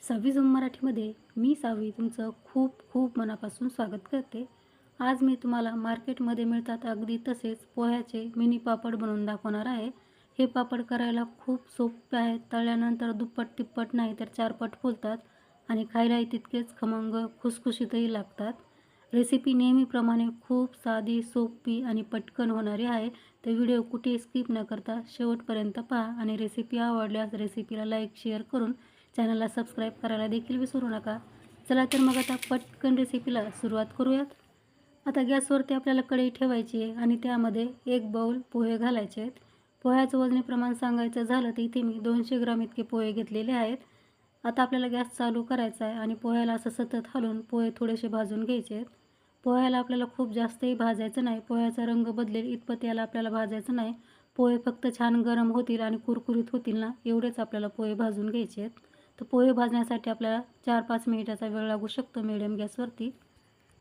सव्वी zoom मराठीमध्ये मी सावी तुमचं खूप खूप मनापासून स्वागत करते. आज मी तुम्हाला मार्केटमध्ये मिळतात अगदी तसेच पोह्याचे मिनी पापड बनवून दाखवणार आहे. हे पापड करायला खूप सोपे आहेत. तळल्यानंतर दुप्पट तिप्पट नाही तर चारपट फुलतात आणि खायलाही तितकेच खमंग खुसखुशीतही लागतात. रेसिपी नेहमीप्रमाणे खूप साधी, सोपी आणि पटकन होणारी आहे. तर व्हिडिओ कुठे स्किप न करता शेवटपर्यंत पहा आणि रेसिपी आवडल्यास रेसिपीला लाईक शेअर करून चॅनलला सबस्क्राईब करायला देखील विसरू नका. चला तर मग आता पटकन रेसिपीला सुरुवात करूयात. आता गॅसवरती आपल्याला कढई ठेवायची आहे आणि त्यामध्ये 1 बाउल पोहे घालायचे आहेत. पोह्याचं वजनी प्रमाण सांगायचं झालं तर इथे मी 200 ग्राम इतके पोहे घेतलेले आहेत. आता आपल्याला गॅस चालू करायचा आहे आणि पोह्याला असं सतत हलवून पोहे थोडेसे भाजून घ्यायचे आहेत. पोह्याला आपल्याला खूप जास्तही भाजायचं नाही. पोह्याचा रंग बदलेल इतपत याला आपल्याला भाजायचं नाही. पोहे फक्त छान गरम होतील आणि कुरकुरीत होतील ना, एवढेच आपल्याला पोहे भाजून घ्यायचे आहेत. तर पोहे भाजण्यासाठी आपल्याला 4-5 मिनिटाचा वेळ लागू शकतो मीडियम गॅसवरती.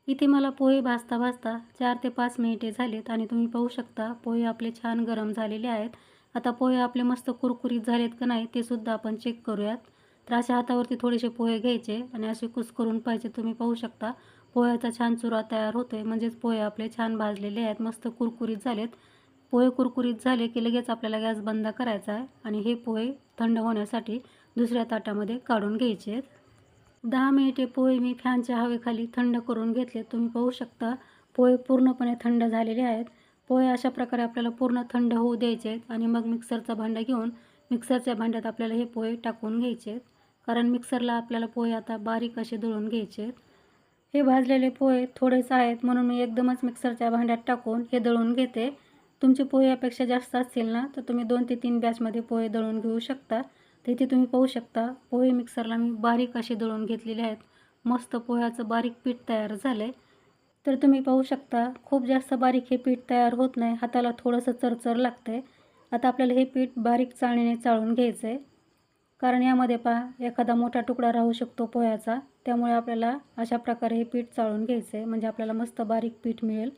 इथे मला पोहे भाजता भाजता 4 ते 5 मिनिटे झालेत आणि तुम्ही पाहू शकता पोहे आपले छान गरम झालेले आहेत. आता पोहे आपले मस्त कुरकुरीत झालेत का नाही ते सुद्धा आपण चेक करूयात. तर अशा हातावरती थोडेसे पोहे घ्यायचे आणि असे कुस्करून पाहिजे. तुम्ही पाहू शकता पोह्याचा छान चुरा तयार होतोय, म्हणजेच पोहे आपले छान भाजलेले आहेत, मस्त कुरकुरीत झालेत. पोहे कुरकुरीत झाले की लगेच आपल्याला गॅस बंद करायचा आहे आणि हे पोहे थंड होण्यासाठी दुसऱ्या ताटामध्ये काढून घ्यायचे आहेत. 10 मिनिटे पोहे मी फॅनच्या हवेखाली थंड करून घेतले. तुम्ही पाहू शकता पोहे पूर्णपणे थंड झालेले आहेत. पोहे अशा प्रकारे आपल्याला पूर्ण थंड होऊ द्यायचे आहेत आणि मग मिक्सरचा भांडा घेऊन मिक्सरच्या भांड्यात आपल्याला हे पोहे टाकून घ्यायचे आहेत. कारण मिक्सरला आपल्याला पोहे आता बारीक असे दळून घ्यायचे आहेत. हे भाजलेले पोहे थोडेच आहेत म्हणून मी एकदमच मिक्सरच्या भांड्यात टाकून हे दळून घेते. तुमचे पोहे यापेक्षा जास्त असतील ना तर तुम्ही 2 ते 3 बॅचमध्ये पोहे दळून घेऊ शकता. तर इथे तुम्ही पाहू शकता पोहे मिक्सरला मी बारीक असे दळून घेतलेले आहेत. मस्त पोह्याचं बारीक पीठ तयार झालं आहे. तर तुम्ही पाहू शकता खूप जास्त बारीक हे पीठ तयार होत नाही. हाताला थोडंसं चरचर लागतं आहे. आता आपल्याला हे पीठ बारीक चाळणीने चाळून घ्यायचं आहे. कारण यामध्ये पहा एखादा मोठा तुकडा राहू शकतो पोह्याचा. त्यामुळे आपल्याला अशा प्रकारे हे पीठ चाळून घ्यायचं आहे, म्हणजे आपल्याला मस्त बारीक पीठ मिळेल.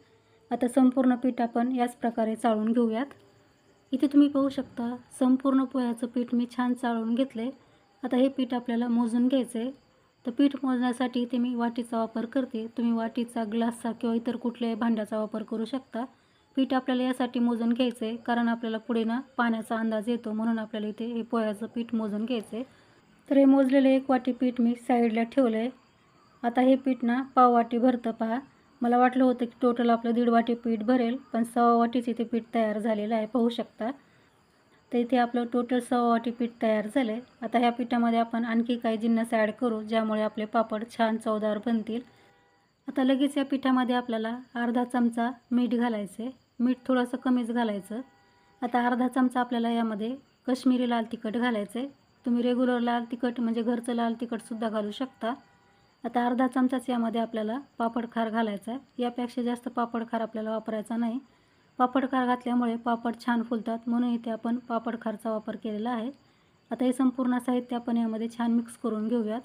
आता संपूर्ण पीठ आपण याच प्रकारे चाळून घेऊयात. इथे तुम्ही पाहू शकता संपूर्ण पोह्याचं पीठ मी छान चाळून घेतले. आता हे पीठ आपल्याला मोजून घ्यायचं आहे. तर पीठ मोजण्यासाठी इथे मी वाटीचा वापर करते. तुम्ही वाटीचा, ग्लासचा किंवा इतर कुठल्याही भांड्याचा वापर करू शकता. पीठ आपल्याला यासाठी मोजून घ्यायचं आहे कारण आपल्याला पुढे ना पाण्याचा अंदाज येतो, म्हणून आपल्याला इथे हे पोह्याचं पीठ मोजून घ्यायचं आहे. तर हे मोजलेले 1 वाटी पीठ मी साईडला ठेवलं आहे. आता हे पीठ ना पाव वाटी भरतं पहा. मला वाटलं होतं की टोटल आपलं 1.5 वाटी पीठ भरेल, पण 1.25 वाटीच इथे पीठ तयार झालेलं आहे, पाहू शकता. तर इथे आपलं टोटल 1.25 वाटी पीठ तयार झालं आहे. आता ह्या पिठामध्ये आपण आणखी काही जिन्नस ॲड करू ज्यामुळे आपले पापड छान चवदार बनतील. आता लगेच या पिठामध्ये आपल्याला अर्धा चमचा मीठ घालायचं आहे. मीठ थोडंसं कमीच घालायचं. आता अर्धा चमचा आपल्याला यामध्ये काश्मीरी लाल तिखट घालायचं आहे. तुम्ही रेग्युलर लाल तिखट म्हणजे घरचं लाल तिखटसुद्धा घालू शकता. आता अर्धा चमचाच यामध्ये आपल्याला पापड खार घालायचा आहे. यापेक्षा जास्त पापड खार आपल्याला वापरायचा नाही. पापड खार घातल्यामुळे पापड छान फुलतात, म्हणून इथे आपण पापड खारचा वापर केलेला आहे. आता हे संपूर्ण साहित्य आपण यामध्ये छान मिक्स करून घेऊयात.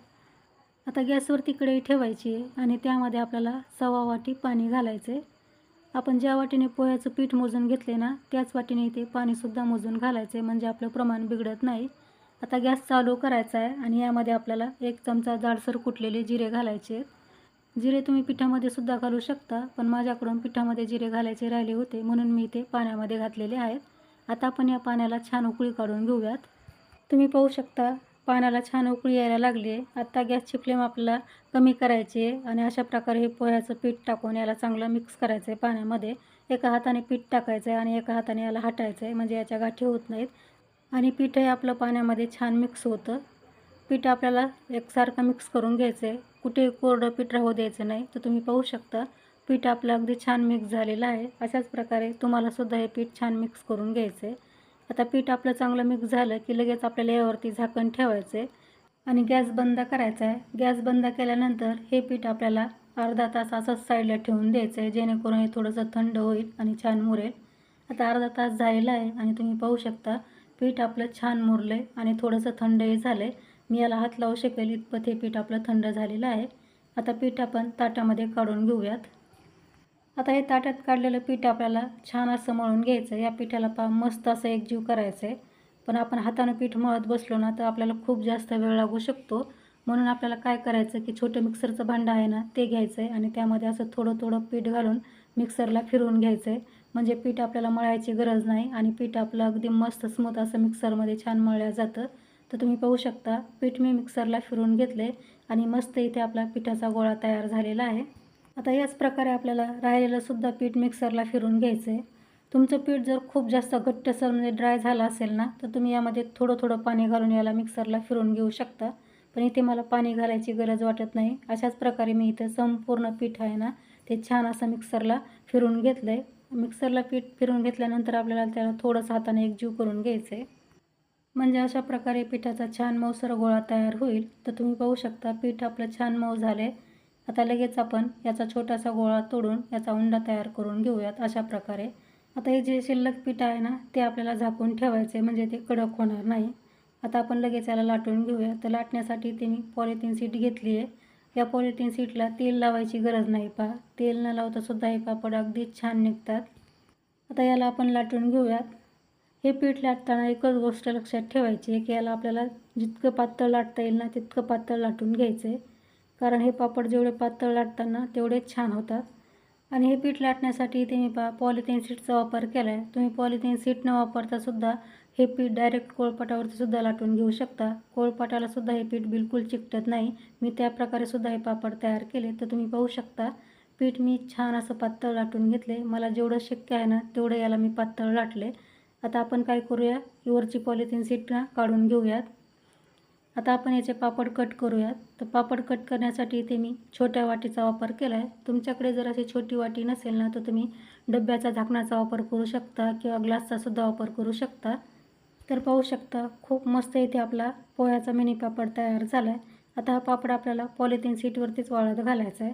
आता गॅसवरती कढई ठेवायची आहे आणि त्यामध्ये आपल्याला 1.25 वाटी पाणी घालायचं आहे. आपण ज्या वाटीने पोह्याचं पीठ मोजून घेतले ना त्याच वाटीने इथे पाणीसुद्धा मोजून घालायचं आहे, म्हणजे आपलं प्रमाण बिघडत नाही. आता गॅस चालू करायचा आहे आणि यामध्ये आपल्याला 1 चमचा जाडसर कुटलेले जिरे घालायचे आहेत. जिरे तुम्ही पिठामध्ये सुद्धा घालू शकता, पण माझ्याकडून पिठामध्ये जिरे घालायचे राहिले होते म्हणून मी इथे पाण्यामध्ये घातलेले आहेत. आता आपण या पाण्याला छान उकळी काढून घेऊयात. तुम्ही पाहू शकता पाण्याला छान उकळी यायला लागली आहे. आता गॅसची फ्लेम आपल्याला कमी करायची आहे आणि अशा प्रकारे हे पोह्याचं पीठ टाकून याला चांगलं मिक्स करायचं आहे पाण्यामध्ये. एका हाताने पीठ टाकायचं आहे आणि एका हाताने याला हटायचं आहे, म्हणजे याच्या गाठी होत नाहीत आणि पीठही आपलं पाण्यामध्ये छान मिक्स होतं. पीठ आपल्याला एकसारखं मिक्स करून घ्यायचं आहे. कुठे कोरडं पीठ राहू द्यायचं नाही. तर तुम्ही पाहू शकता पीठ आपलं अगदी छान मिक्स झालेलं आहे. अशाच प्रकारे तुम्हालासुद्धा हे पीठ छान मिक्स करून घ्यायचं आहे. आता पीठ आपलं चांगलं मिक्स झालं की लगेच आपल्याला यावरती झाकण ठेवायचं आहे आणि गॅस बंद करायचा आहे. गॅस बंद केल्यानंतर हे पीठ आपल्याला अर्धा तास असंच साईडला ठेवून द्यायचं आहे, जेणेकरून हे थोडंसं थंड होईल आणि छान मुरेल. आता अर्धा तास झालेला आहे आणि तुम्ही पाहू शकता पीठ आपलं छान मुरलं आहे आणि थोडंसं थंडही झालं आहे. मी याला हात लावू शकेल इतपत हे पीठ आपलं थंड झालेलं आहे. आता पीठ आपण ताटामध्ये काढून घेऊयात. आता हे ताटात काढलेलं पीठ आपल्याला छान असं मळून घ्यायचं. या पिठाला मस्त असं एकजीव करायचं आहे. पण आपण हातानं पीठ मळत बसलो ना तर आपल्याला खूप जास्त वेळ लागू शकतो, म्हणून आपल्याला काय करायचं की छोटं मिक्सरचं भांडं आहे ना ते घ्यायचं आहे आणि त्यामध्ये असं थोडं थोडं पीठ घालून मिक्सरला फिरवून घ्यायचं आहे. म्हणजे पीठ आपल्याला मळायची गरज नाही आणि पीठ आपलं अगदी मस्त स्मूथ असं मिक्सरमध्ये छान मळलं जातं. तर तुम्ही पाहू शकता पीठ मी मिक्सरला फिरवून घेतले आणि मस्त इथे आपला पिठाचा गोळा तयार झालेला आहे. आता याच प्रकारे आपल्याला राहिलेलं सुद्धा पीठ मिक्सरला फिरवून घ्यायचं आहे. तुमचं पीठ जर खूप जास्त घट्टसर म्हणजे ड्राय झालं असेल ना तर तुम्ही यामध्ये थोडं थोडं पाणी घालून याला मिक्सरला फिरवून घेऊ शकता. पण इथे मला पाणी घालायची गरज वाटत नाही. अशाच प्रकारे मी इथं संपूर्ण पीठ आहे ना ते छान असं मिक्सरला फिरवून घेतलं आहे. मिक्सरला पीठ फिरवून घेतल्यानंतर आपल्याला त्याला थोडंसं हाताने एकजीव करून घ्यायचं आहे. म्हणजे अशा प्रकारे पिठाचा छान मऊसर गोळा तयार होईल. तर तुम्ही पाहू शकता पीठ आपलं छान मऊ झालं आहे. आता लगेच आपण याचा छोटासा गोळा तोडून याचा उंडा तयार करून घेऊयात अशा प्रकारे. आता हे जे शिल्लक पीठ आहे ना ते आपल्याला झाकून ठेवायचं आहे म्हणजे ते कडक होणार नाही. आता आपण लगेच याला लाटून घेऊया. तर लाटण्यासाठी ते मी पॉलिथिन शीट घेतली आहे. या पॉलिथिन शीटला तेल लावायची गरज नाही पहा. तेल न लावता सुद्धा हे पापड अगदी छान निघतात. आता याला आपण लाटून घेऊयात. हे पीठ लाटताना एकच गोष्ट लक्षात ठेवायची आहे की याला आपल्याला जितकं पातळ लाटता येईल ना तितकं पातळ लाटून घ्यायचं आहे. कारण हे पापड जेवढे पातळ लाटताना तेवढेच छान होतात. आणि हे पीठ लाटण्यासाठी इथे मी पॉलिथिन शीटचा वापर केला आहे. तुम्ही पॉलिथिन शीट न वापरता सुद्धा हे पीठ डायरेक्ट पोळपाटावरती सुद्धा लाटून घेऊ शकता. पोळपाटाला सुद्धा हे पीठ बिलकुल चिकटत नाही. मी त्या प्रकारे सुद्धा हे पापड तयार केले. तर तुम्ही पाहू शकता पीठ मी छान असं पातळ लाटून घेतले. मला जेवढं शक्य आहे ना तेवढं याला मी पातळ लाटले. आता आपण काय करूया की वरची पॉलिथिन शीट ना काढून घेऊयात. आता आपण याचे पापड कट करूयात. तर पापड कट करण्यासाठी इथे मी छोट्या वाटीचा वापर केला आहे. तुमच्याकडे जर अशी छोटी वाटी नसेल ना तर तुम्ही डब्याचा झाकणाचा वापर करू शकता किंवा ग्लासचा सुद्धा वापर करू शकता. तर पाहू शकता खूप मस्त इथे आपला पोह्याचा मिनी पापड तयार झाला आहे. आता हा पापड आपल्याला पॉलिथिन शीटवरतीच वाळत घालायचा आहे.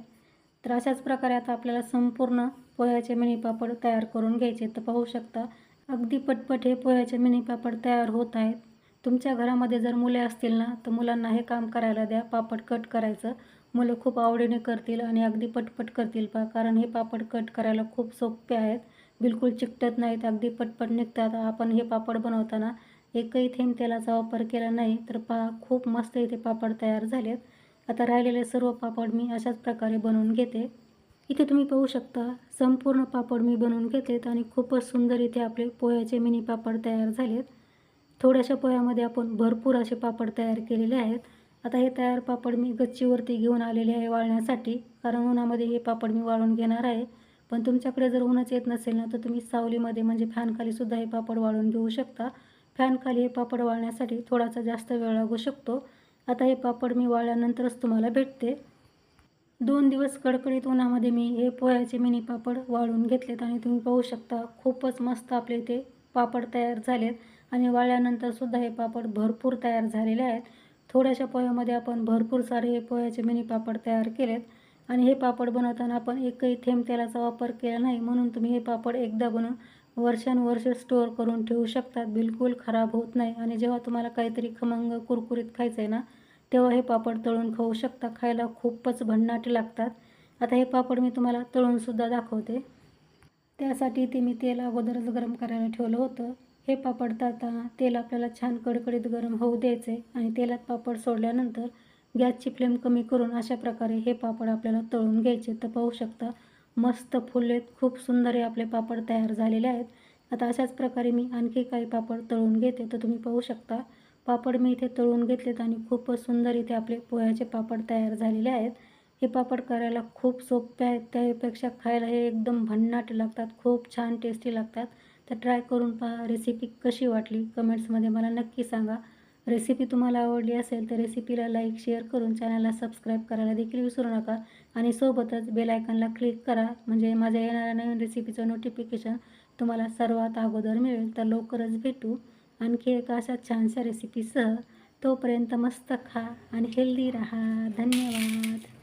तर अशाच प्रकारे आता आपल्याला संपूर्ण पोह्याचे मिनी पापड तयार करून घ्यायचे. तर पाहू शकता अगदी पटपट हे पोह्याचे मिनी पापड तयार होत आहेत. तुमच्या घरामध्ये जर मुले असतील ना तर मुलांना हे काम करायला द्या, पापड कट करायचं. मुलं खूप आवडीने करतील आणि अगदी पटपट करतील कारण हे पापड कट करायला खूप सोपे आहेत. बिलकुल चिकटत नाहीत, अगदी पटपट निघतात. आपण हे पापड बनवताना एकही थेंब तेलाचा वापर केला नाही. तर पहा खूप मस्त इथे पापड तयार झालेत. आता राहिलेले सर्व पापड मी अशाच प्रकारे बनवून घेते. इथे तुम्ही पाहू शकता संपूर्ण पापड मी बनवून घेतलेत आणि खूपच सुंदर इथे आपले पोह्याचे मिनी पापड तयार झालेत. थोड्याशा पोह्यामध्ये आपण भरपूर असे पापड तयार केलेले आहेत. आता हे तयार पापड मी गच्चीवरती घेऊन आलेले आहे वाळण्यासाठी. कारण उन्हामध्ये हे पापड मी वाळून घेणार आहे. पण तुमच्याकडे जर उन्हाच येत नसेल ना तर तुम्ही सावलीमध्ये म्हणजे फॅनखाली सुद्धा हे पापड वाळून घेऊ शकता. फॅनखाली हे पापड वाळण्यासाठी थोडासा जास्त वेळ लागू शकतो. आता हे पापड मी वाळल्यानंतरच तुम्हाला भेटते. 2 दिवस कडकडीत उन्हामध्ये मी हे पोह्याचे मिनी पापड वाळून घेतलेत आणि तुम्ही पाहू शकता खूपच मस्त आपले ते पापड तयार झालेत. आणि वाळल्यानंतर सुद्धा हे पापड भरपूर तयार झालेले आहेत. थोड्याशा पोह्यामध्ये आपण भरपूर सारे हे पोह्याचे मिनी पापड तयार केलेत. आणि हे पापड बनवताना आपण एकही थेंब तेलाचा वापर केला नाही. म्हणून तुम्ही हे पापड एकदा बनवून वर्षानुवर्ष स्टोअर करून ठेवू शकतात. बिलकुल खराब होत नाही. आणि जेव्हा तुम्हाला काहीतरी खमंग कुरकुरीत खायचं आहे ना तेव्हा हे पापड तळून खाऊ शकता. खायला खूपच भन्नाट लागतात. आता हे पापड मी तुम्हाला तळूनसुद्धा दाखवते. त्यासाठी ते मी तेल अगोदरच गरम करायला ठेवलं होतं. हे पापड तळताना तेल आपल्याला छान कडकडीत गरम होऊ द्यायचं आहे. आणि तेलात पापड सोडल्यानंतर गॅसची फ्लेम कमी करून अशा प्रकारे हे पापड आपल्याला तळून घ्यायचे. तर पाहू शकता मस्त फुललेत, खूप सुंदर हे आपले पापड तयार झालेले आहेत. आता अशाच प्रकारे मी आणखी काही पापड तळून घेते. तर तुम्ही पाहू शकता पापड मी इथे तळून घेतलेत आणि खूपच सुंदर इथे आपले पोह्याचे पापड तयार झालेले आहेत. हे पापड करायला खूप सोपे आहेत. त्यापेक्षा खायला हे एकदम भन्नाट लागतात, खूप छान टेस्टी लागतात. तर ट्राय करून पहा. रेसिपी कशी वाटली कमेंट्समध्ये मला नक्की सांगा. रेसिपी तुम्हाला आवडली असेल तर रेसिपीला लाईक शेअर करून चॅनलला सबस्क्राईब करायला देखील विसरू नका. आणि सोबतच बेल आयकॉनला क्लिक करा म्हणजे माझ्या येणाऱ्या नवीन रेसिपीचं नोटिफिकेशन तुम्हाला सर्वात अगोदर मिळेल. तर लवकरच भेटू आणखी एका अशा छानशा रेसिपीसह. तोपर्यंत मस्त खा आणि हेल्दी राहा. धन्यवाद.